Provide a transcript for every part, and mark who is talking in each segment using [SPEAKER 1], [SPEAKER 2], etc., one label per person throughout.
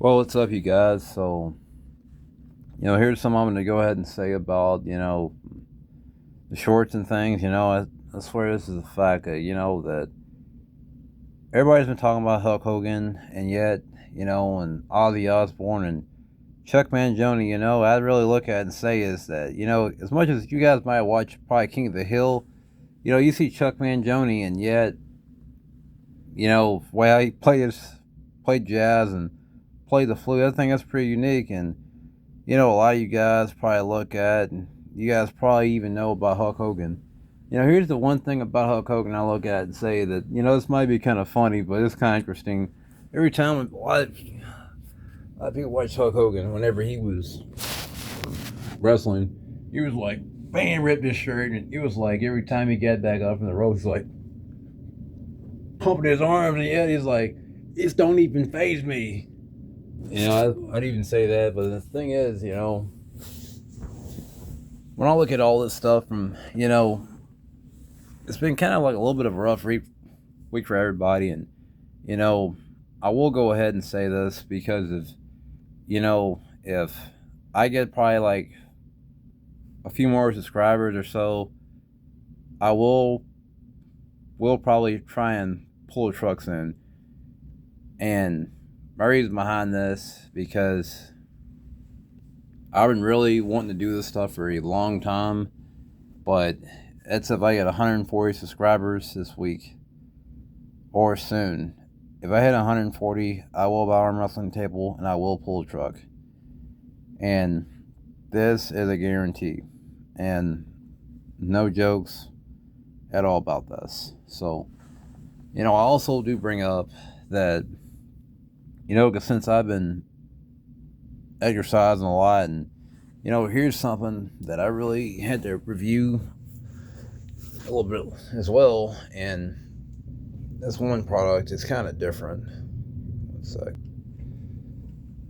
[SPEAKER 1] Well, what's up, you guys? So, here's something I'm going to go ahead and say about, the shorts and things. I swear this is a fact that, that everybody's been talking about Hulk Hogan, and yet, and Ozzy Osbourne and Chuck Mangione, I'd really look at it and say is that, as much as you guys might watch probably King of the Hill, you see Chuck Mangione, and yet, way he played jazz and played the flute, I think that's pretty unique. And a lot of you guys probably look at, and you guys probably even know about Hulk Hogan. Here's the one thing about Hulk Hogan I look at and say that, this might be kind of funny, but it's kind of interesting. Every time a lot of people watch Hulk Hogan, whenever he was wrestling, he was like, bam, ripped his shirt, and it was like every time he got back up from the ropes, like pumping his arms, and yet he's like, this don't even phase me. I'd even say that, but the thing is, when I look at all this stuff from, it's been kind of like a little bit of a rough week for everybody. And, you know, I will go ahead and say this because of, if I get probably like a few more subscribers or so, I will probably try and pull the trucks in. And my reason behind this, because I've been really wanting to do this stuff for a long time, but it's if I get 140 subscribers this week or soon. If I hit 140, I will buy arm wrestling table and I will pull a truck. And this is a guarantee. And no jokes at all about this. So, I also do bring up that, because since I've been exercising a lot, and, here's something that I really had to review a little bit as well. And this one product is kind of different. One sec.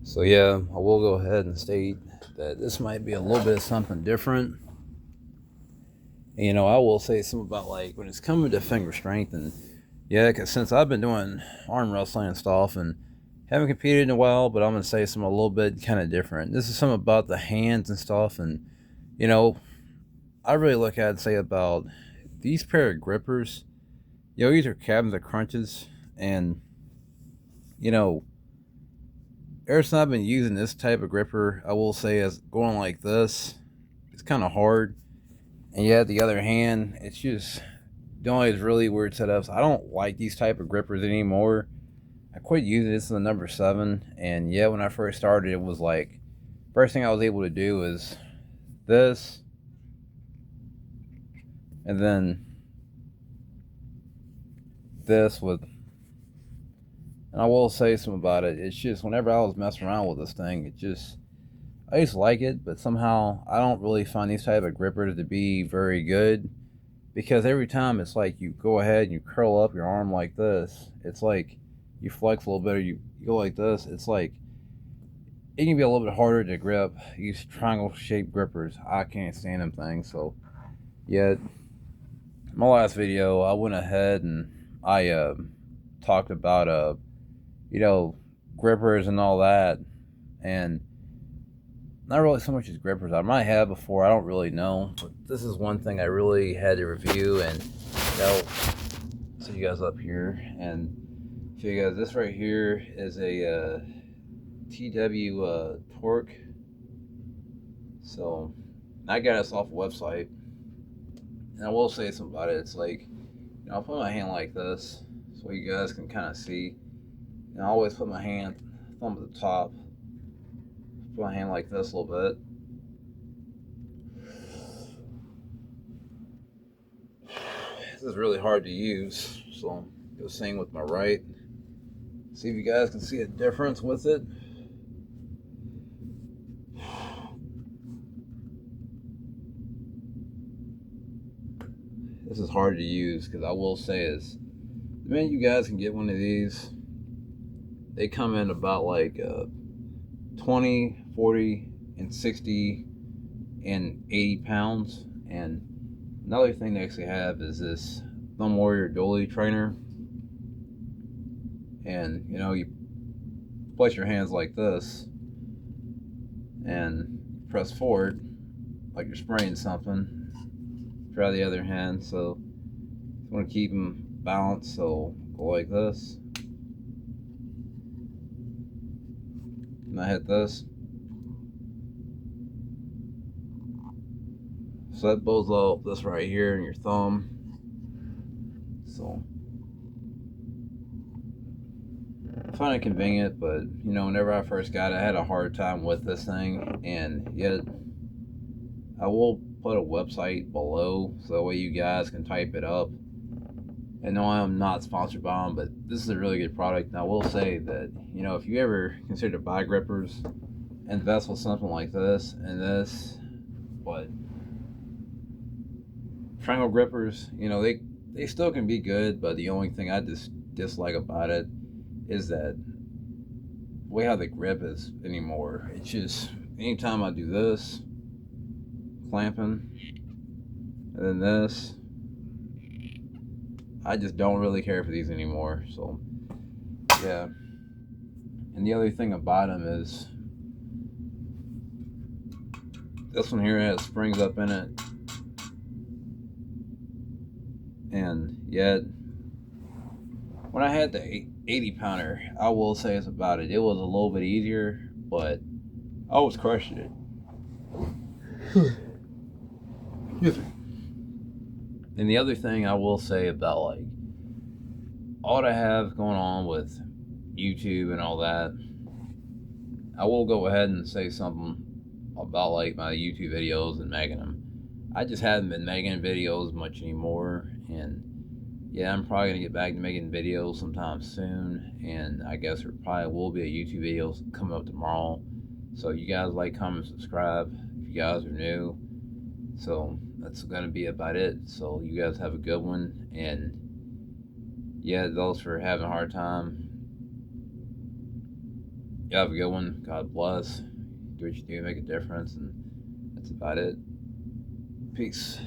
[SPEAKER 1] So yeah, I will go ahead and state that this might be a little bit of something different. And, I will say something about like when it's coming to finger strength, and yeah, because since I've been doing arm wrestling and stuff and haven't competed in a while, but I'm gonna say something a little bit kind of different. This is something about the hands and stuff, and you know, I really look at it and say about these pair of grippers. These are cabins of crunches, and you know, ever since I've been using this type of gripper, I will say as going like this, it's kind of hard. And yet the other hand, it's just doing these really weird setups. I don't like these type of grippers anymore. I quit using this in the number 7, and yeah, when I first started, it was like first thing I was able to do is this, and then this with. And I will say something about it. It's just whenever I was messing around with this thing, I used to like it, but somehow I don't really find these type of grippers to be very good, because every time it's like you go ahead and you curl up your arm like this, it's like you flex a little bit, or you go like this, it's like it can be a little bit harder to grip. These triangle shaped grippers, I can't stand them things. So yeah, my last video I went ahead and I talked about you know grippers and all that, and not really so much as grippers. I might have before, I don't really know. But this is one thing I really had to review, and see you guys up here and show you guys. This right here is a TW Torque. So I got this off a website, and I will say something about it. It's like, I'll put my hand like this so you guys can kind of see. And I always put my thumb at the top, put my hand like this a little bit. This is really hard to use, so I'm go sing with my right. See if you guys can see a difference with it. This is hard to use, because I will say is, the minute you guys can get one of these, they come in about like 20, 40, and 60, and 80 pounds. And another thing they actually have is this Thumb Warrior Dolly trainer. And you place your hands like this and press forward like you're spraying something. Try the other hand. So you want to keep them balanced, so go like this. And I hit this. So that blows out this right here in your thumb. So I find it convenient, but you know, whenever I first got it, I had a hard time with this thing, and yet I will put a website below so that way you guys can type it up. And no, I'm not sponsored by them, but this is a really good product. And I will say that, you know, if you ever consider to buy grippers, invest with something like this and this, but triangle grippers, you know, they still can be good, but the only thing I just dislike about it is that the way how the grip is anymore. It's just anytime I do this, clamping, and then this, I just don't really care for these anymore. So yeah. And the other thing about them is this one here has springs up in it, and yet when I had the 80 pounder, I will say it's about it. It was a little bit easier, but I was crushing it. And the other thing I will say about like all I have going on with YouTube and all that, I will go ahead and say something about like my YouTube videos and making them. I just haven't been making videos much anymore, and yeah, I'm probably gonna get back to making videos sometime soon, and I guess there probably will be a YouTube video coming up tomorrow. So you guys like, comment, subscribe if you guys are new. So that's gonna be about it. So you guys have a good one, and yeah, those for having a hard time, you have a good one. God bless. Do what you do, make a difference, and that's about it. Peace.